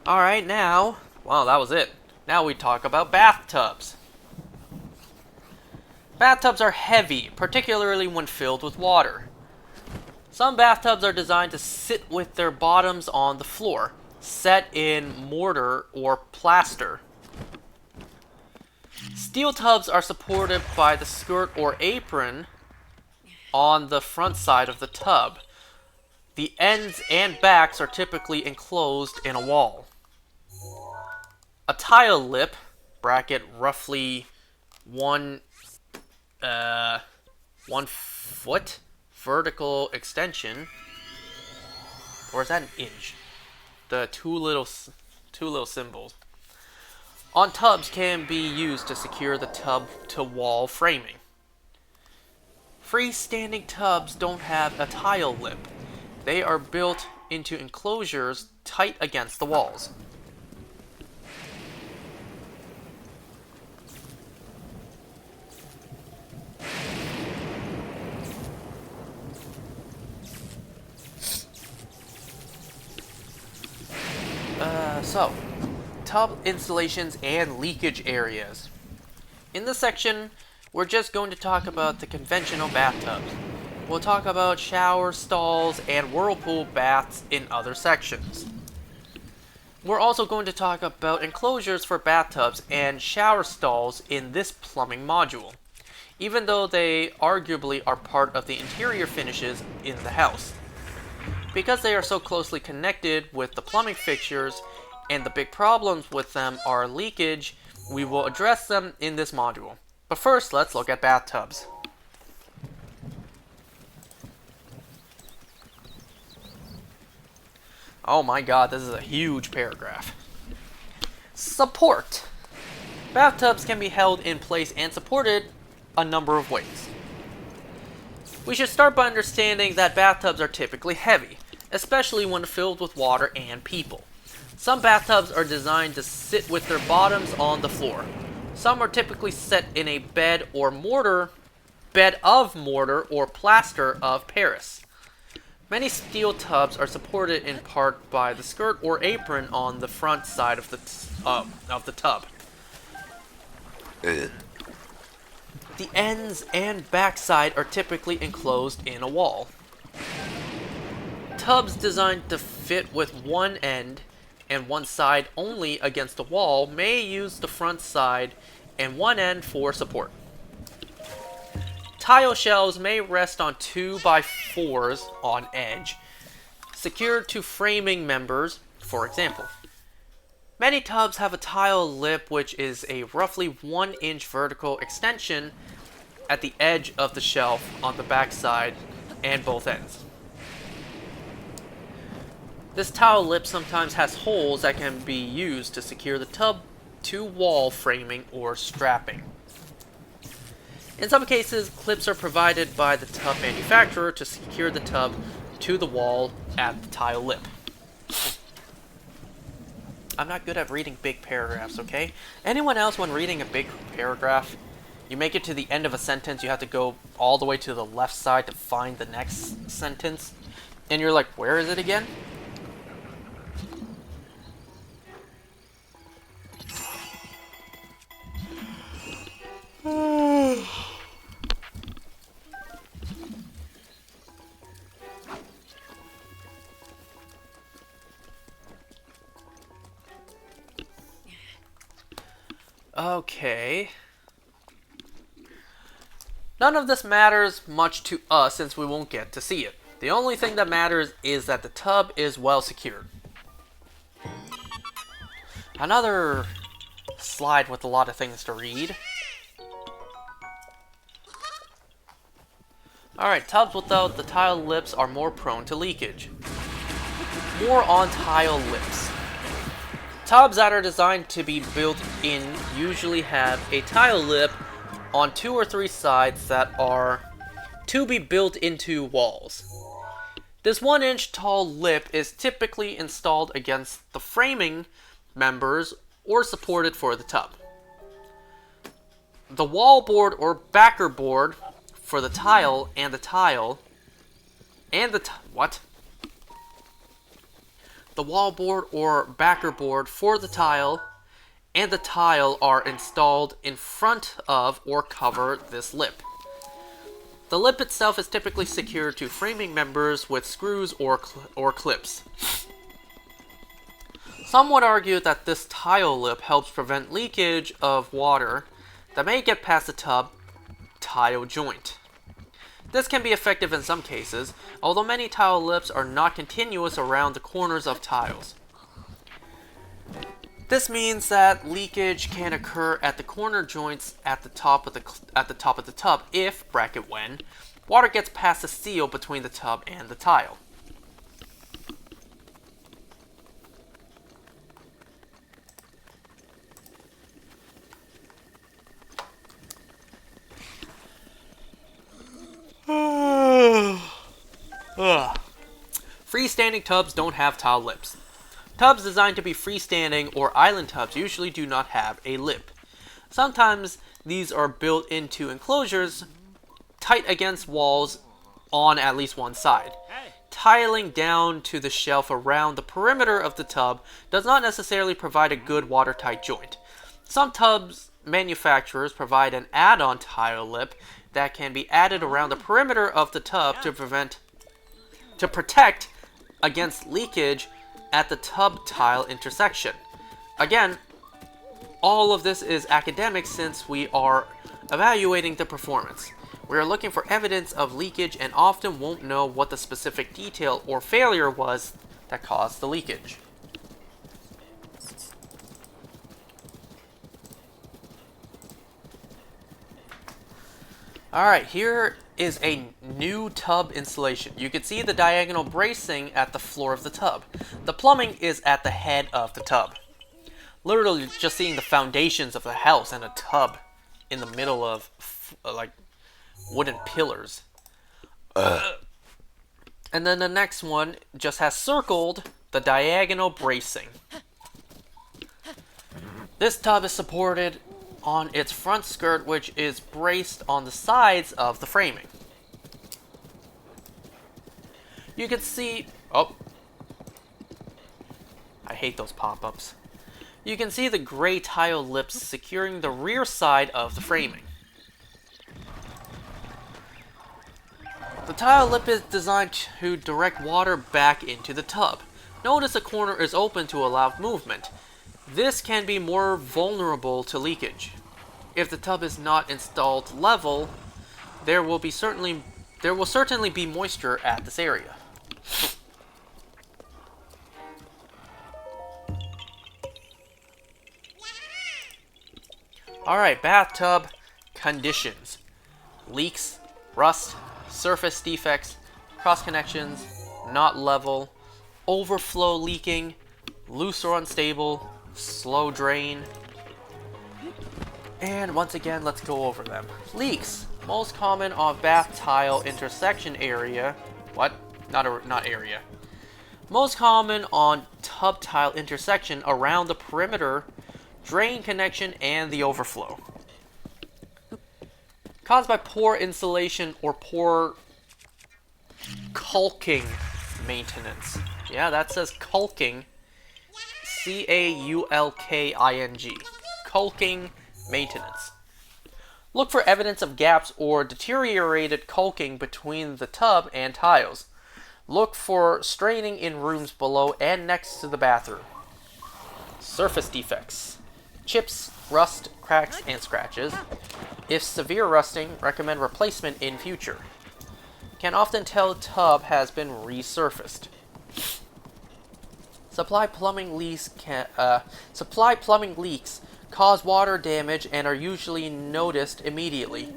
Alright, now, wow, that was it. Now we talk about bathtubs. Bathtubs are heavy, particularly when filled with water. Some bathtubs are designed to sit with their bottoms on the floor, set in mortar or plaster. Steel tubs are supported by the skirt or apron on the front side of the tub. The ends and backs are typically enclosed in a wall. A tile lip, bracket roughly 1 foot, vertical extension, or is that an inch? The two little symbols on tubs can be used to secure the tub to wall framing. Freestanding tubs don't have a tile lip. They are built into enclosures tight against the walls. So, tub installations and leakage areas. In this section, we're just going to talk about the conventional bathtubs. We'll talk about shower stalls and whirlpool baths in other sections. We're also going to talk about enclosures for bathtubs and shower stalls in this plumbing module, even though they arguably are part of the interior finishes in the house. Because they are so closely connected with the plumbing fixtures and the big problems with them are leakage, we will address them in this module. But first, let's look at bathtubs. Oh my god, this is a huge paragraph. Support. Bathtubs can be held in place and supported a number of ways. We should start by understanding that bathtubs are typically heavy, especially when filled with water and people. Some bathtubs are designed to sit with their bottoms on the floor. Some are typically set in a bed of mortar or plaster of Paris. Many steel tubs are supported in part by the skirt or apron on the front side of the tub. The ends and backside are typically enclosed in a wall. Tubs designed to fit with one end and one side only against the wall may use the front side and one end for support. Tile shelves may rest on 2x4s on edge, secured to framing members, for example. Many tubs have a tile lip, which is a roughly 1-inch vertical extension at the edge of the shelf on the back side and both ends. This tile lip sometimes has holes that can be used to secure the tub to wall framing or strapping. In some cases, clips are provided by the tub manufacturer to secure the tub to the wall at the tile lip. I'm not good at reading big paragraphs, okay? Anyone else, when reading a big paragraph, you make it to the end of a sentence, you have to go all the way to the left side to find the next sentence, and you're like, where is it again? Okay. None of this matters much to us since we won't get to see it. The only thing that matters is that the tub is well secured. Another slide with a lot of things to read. Alright, tubs without the tile lips are more prone to leakage. More on tile lips. Tubs that are designed to be built in usually have a tile lip on 2 or 3 sides that are to be built into walls. This 1-inch tall lip is typically installed against the framing members or supported for the tub. The wall board or backer board for the tile and the tile and the The wall board or backer board for the tile and the tile are installed in front of or cover this lip. The lip itself is typically secured to framing members with screws or clips. Some would argue that this tile lip helps prevent leakage of water that may get past the tub tile joint. This can be effective in some cases, although many tile lips are not continuous around the corners of tiles. This means that leakage can occur at the corner joints at the top of the tub if, bracket when, water gets past the seal between the tub and the tile. Freestanding tubs don't have tile lips. Tubs designed to be freestanding or island tubs usually do not have a lip. Sometimes these are built into enclosures tight against walls on at least one side. Tiling down to the shelf around the perimeter of the tub does not necessarily provide a good watertight joint. Some tubs manufacturers provide an add-on tile lip that can be added around the perimeter of the tub to protect against leakage at the tub tile intersection. Again, all of this is academic since we are evaluating the performance. We are looking for evidence of leakage and often won't know what the specific detail or failure was that caused the leakage. Alright, here is a new tub installation. You can see the diagonal bracing at the floor of the tub. The plumbing is at the head of the tub. Literally just seeing the foundations of the house and a tub in the middle of like wooden pillars. And then the next one just has circled the diagonal bracing. This tub is supported on its front skirt, which is braced on the sides of the framing. You can see, I hate those pop-ups. You can see the gray tile lips securing the rear side of the framing. The tile lip is designed to direct water back into the tub. Notice the corner is open to allow movement. This can be more vulnerable to leakage. If the tub is not installed level, there will certainly be moisture at this area. Alright, bathtub conditions. Leaks, rust, surface defects, cross connections, not level, overflow leaking, loose or unstable, slow drain. And once again, let's go over them. Leaks. Most common on bath tile intersection area. What? Not area. Most common on tub tile intersection around the perimeter, drain connection, and the overflow. Caused by poor insulation or poor caulking maintenance. Yeah, that says caulking. C-A-U-L-K-I-N-G. Caulking maintenance. Look for evidence of gaps or deteriorated caulking between the tub and tiles. Look for straining in rooms below and next to the bathroom. Surface defects. Chips, rust, cracks, and scratches. If severe rusting, recommend replacement in future. Can often tell tub has been resurfaced. Supply plumbing leaks cause water damage and are usually noticed immediately.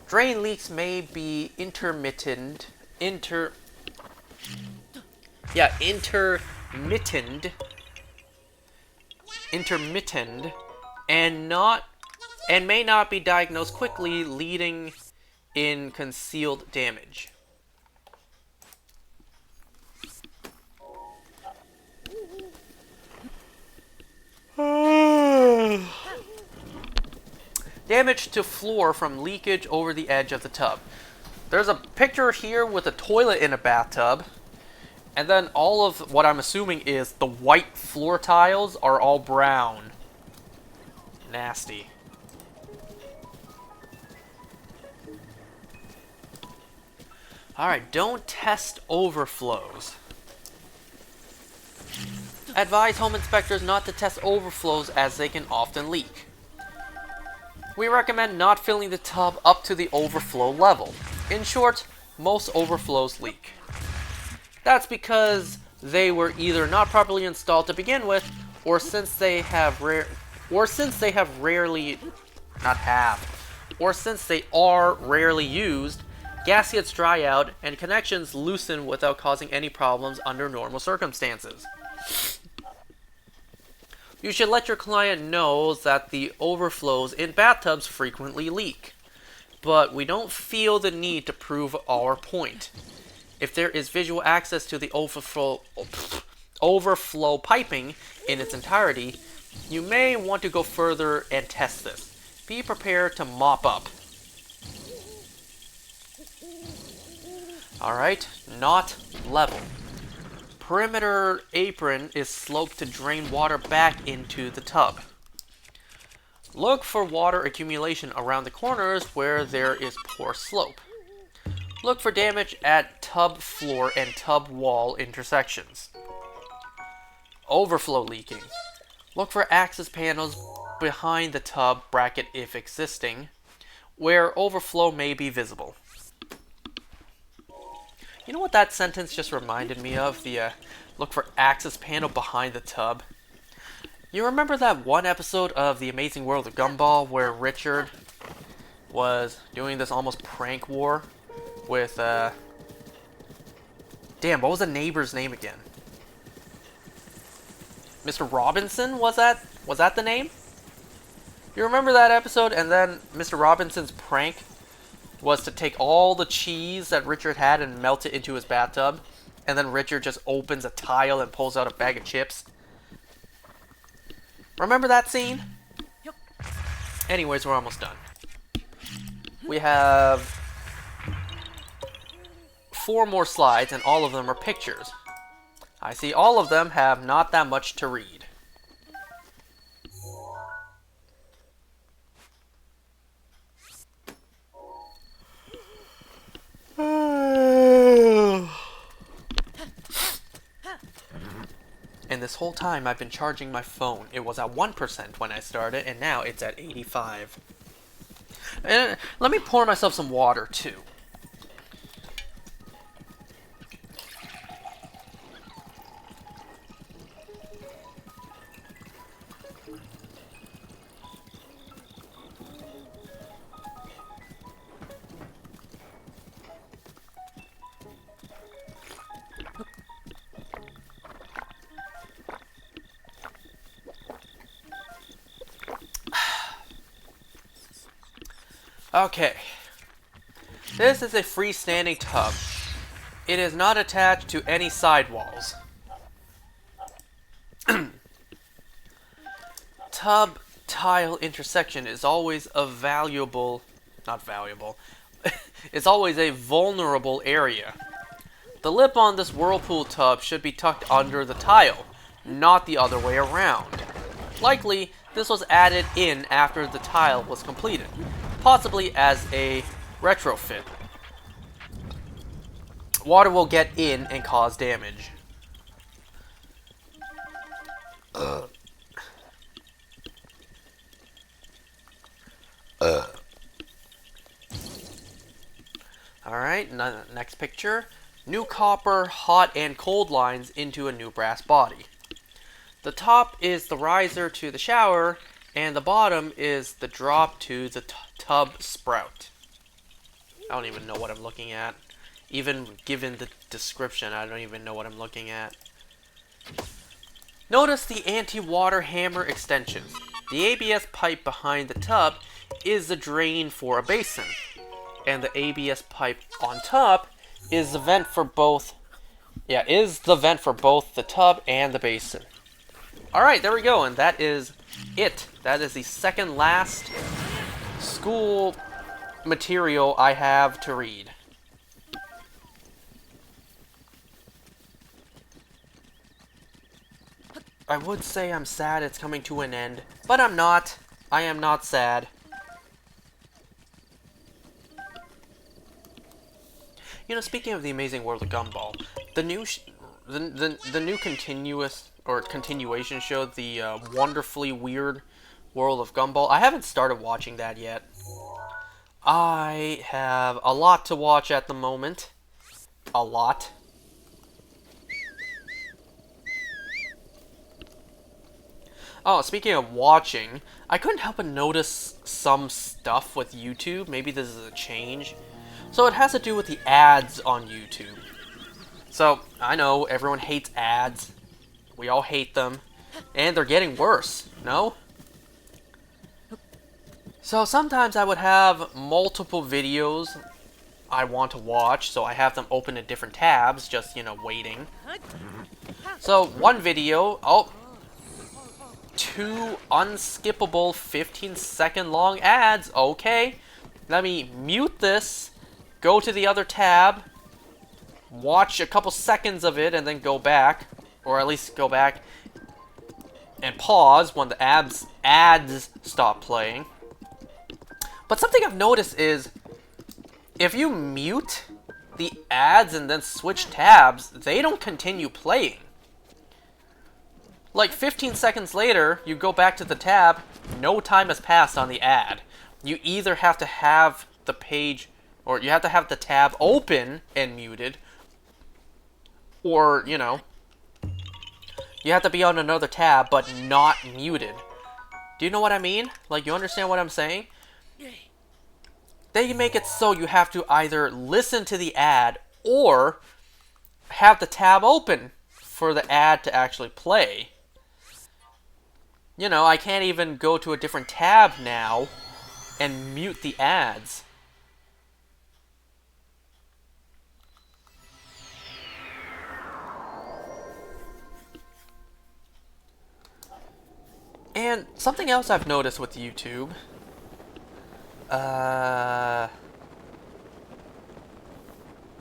Drain leaks may be intermittent and may not be diagnosed quickly, leading in concealed damage. Damage to floor from leakage over the edge of the tub. There's a picture here with a toilet in a bathtub, and then all of what I'm assuming is the white floor tiles are all brown. Nasty. Alright, don't test overflows. Advise home inspectors not to test overflows as they can often leak. We recommend not filling the tub up to the overflow level. In short, most overflows leak. That's because they were either not properly installed to begin with, or since they are rarely used, gaskets dry out and connections loosen without causing any problems under normal circumstances. You should let your client know that the overflows in bathtubs frequently leak, but we don't feel the need to prove our point. If there is visual access to the overflow piping in its entirety, you may want to go further and test this. Be prepared to mop up. Alright, not level. Perimeter apron is sloped to drain water back into the tub. Look for water accumulation around the corners where there is poor slope. Look for damage at tub floor and tub wall intersections. Overflow leaking. Look for access panels behind the tub bracket if existing, where overflow may be visible. You know what that sentence just reminded me of? The look for access panel behind the tub. You remember that one episode of The Amazing World of Gumball where Richard was doing this almost prank war with, damn, what was the neighbor's name again? Mr. Robinson, was that the name? You remember that episode? And then Mr. Robinson's prank was to take all the cheese that Richard had and melt it into his bathtub. And then Richard just opens a tile and pulls out a bag of chips. Remember that scene? Yep. Anyways, we're almost done. We have 4 more slides and all of them are pictures. I see all of them have not that much to read. And this whole time I've been charging my phone. It was at 1% when I started, and now it's at 85. And let me pour myself some water too. Okay. This is a freestanding tub. It is not attached to any sidewalls. Tub tile intersection is always a valuable, not valuable, it's always a vulnerable area. The lip on this whirlpool tub should be tucked under the tile, not the other way around. Likely, this was added in after the tile was completed, possibly as a retrofit. Water will get in and cause damage. Alright, next picture. New copper, hot and cold lines into a new brass body. The top is the riser to the shower, and the bottom is the drop to the tub sprout. I don't even know what I'm looking at. Even given the description, I don't even know what I'm looking at. Notice the anti-water hammer extensions. The ABS pipe behind the tub is the drain for a basin, and the ABS pipe on top is the vent for both. The tub and the basin. All right, there we go, and that is it. That is the second last school material I have to read. I would say I'm sad it's coming to an end, but I'm not. I am not sad. You know, speaking of the amazing world of Gumball, the new continuation show, the wonderfully weird world of Gumball. I haven't started watching that yet. I have a lot to watch at the moment. A lot. Oh, speaking of watching, I couldn't help but notice some stuff with YouTube. Maybe this is a change. So it has to do with the ads on YouTube. So, I know everyone hates ads. We all hate them. And they're getting worse, no? So sometimes I would have multiple videos I want to watch, so I have them open in different tabs, just, you know, waiting. So, one video, two unskippable 15-second long ads. Okay, let me mute this, go to the other tab, watch a couple seconds of it, and then go back, or at least go back and pause when the ads stop playing. But something I've noticed is, if you mute the ads and then switch tabs, they don't continue playing. Like 15 seconds later, you go back to the tab, no time has passed on the ad. You either have to have the page, or you have to have the tab open and muted, or, you know, you have to be on another tab but not muted. Do you know what I mean? Like, you understand what I'm saying? They make it so you have to either listen to the ad or have the tab open for the ad to actually play. You know, I can't even go to a different tab now and mute the ads. And something else I've noticed with YouTube,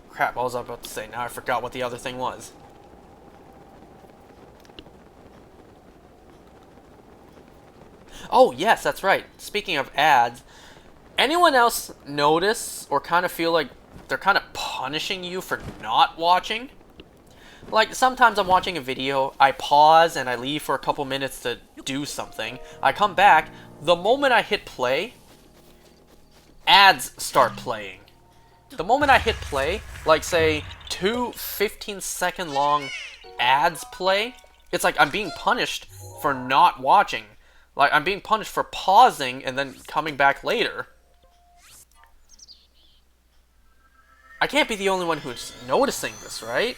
crap, what was I about to say? Now I forgot what the other thing was. Oh, yes, that's right. Speaking of ads, anyone else notice or kind of feel like they're kind of punishing you for not watching? Like, sometimes I'm watching a video, I pause and I leave for a couple minutes to do something. I come back, the moment I hit play, ads start playing. The moment I hit play, like say 2 15-second long ads play, it's like I'm being punished for not watching. Like, I'm being punished for pausing and then coming back later. I can't be the only one who's noticing this, right?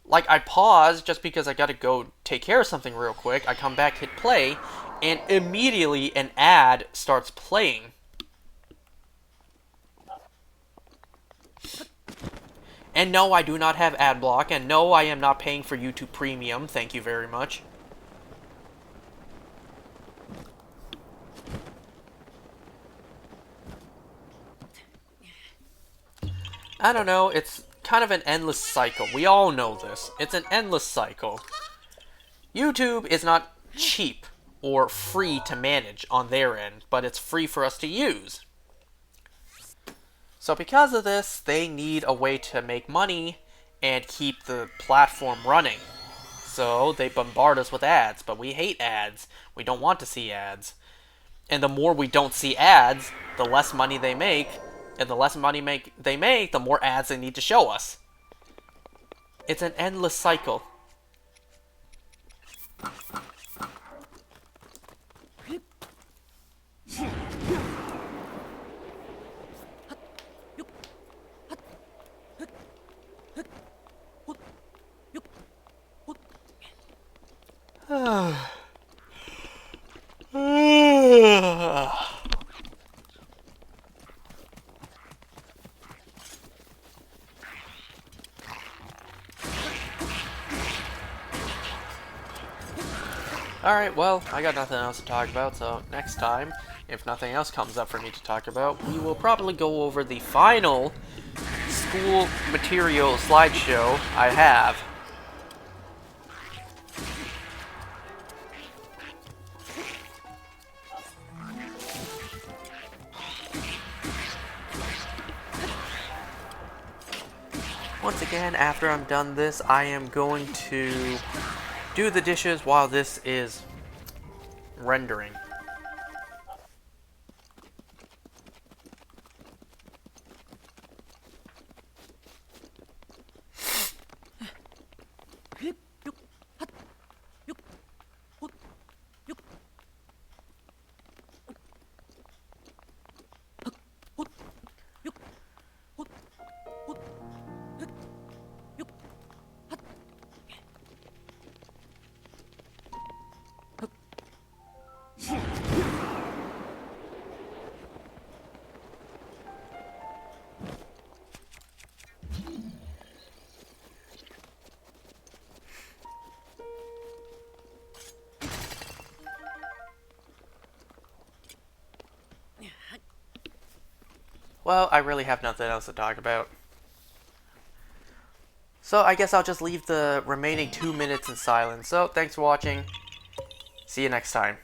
Like, I pause just because I gotta go take care of something real quick. I come back, hit play, and immediately an ad starts playing. And no, I do not have ad block, and no, I am not paying for YouTube Premium. Thank you very much. I don't know, it's kind of an endless cycle. We all know this. It's an endless cycle. YouTube is not cheap or free to manage on their end, but it's free for us to use. So because of this, they need a way to make money and keep the platform running. So they bombard us with ads, but we hate ads. We don't want to see ads. And the more we don't see ads, the less money they make. And the less money they make, the more ads they need to show us. It's an endless cycle. Alright, well, I got nothing else to talk about, so next time, if nothing else comes up for me to talk about, we will probably go over the final school material slideshow I have. Once again, after I'm done this, I am going to do the dishes while this is rendering. Well, I really have nothing else to talk about. So I guess I'll just leave the remaining 2 minutes in silence. So thanks for watching. See you next time.